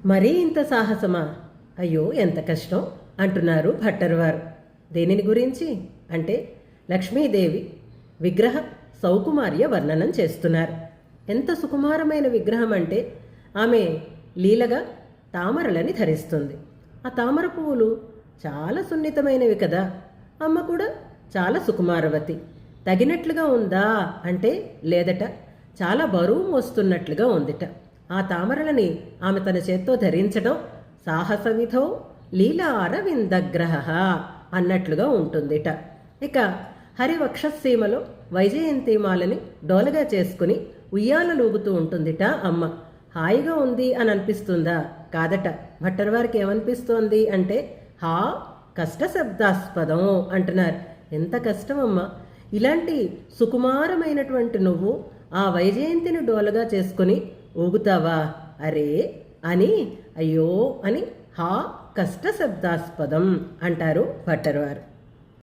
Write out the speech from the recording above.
మరీ ఇంత సాహసమా? అయ్యో ఎంత కష్టం అంటున్నారు భట్టర్వారు. దేనిని గురించి అంటే లక్ష్మీదేవి విగ్రహ సౌకుమార్య వర్ణనం చేస్తున్నారు. ఎంత సుకుమారమైన విగ్రహం అంటే ఆమె లీలగా తామరలని ధరిస్తుంది. ఆ తామర పువ్వులు చాలా సున్నితమైనవి కదా. అమ్మ కూడా చాలా సుకుమారవతి. తగినట్లుగా ఉందా అంటే లేదట, చాలా బరువు మోస్తున్నట్లుగా ఉందిట. ఆ తామరలని ఆమె తన చేత్తో ధరించడం సాహసవిధో లీలా అరవిందగ్రహ అన్నట్లుగా ఉంటుందిట. ఇక హరివక్షసీమలో వైజయంతిమాలని డోలగా చేసుకుని ఉయ్యాలలూగుతూ ఉంటుందిట అమ్మ. హాయిగా ఉంది అని అనిపిస్తుందా? కాదట. భట్టర్వారికి ఏమనిపిస్తోంది అంటే హా కష్టశబ్దాస్పదం అంటున్నారు. ఎంత కష్టమమ్మా! ఇలాంటి సుకుమారమైనటువంటి నువ్వు ఆ వైజయంతిని డోలగా చేసుకుని ఊగుతావా? అరే అని అయ్యో అని హా కష్టశబ్దాస్పదం అంటారు భట్టర్వారు.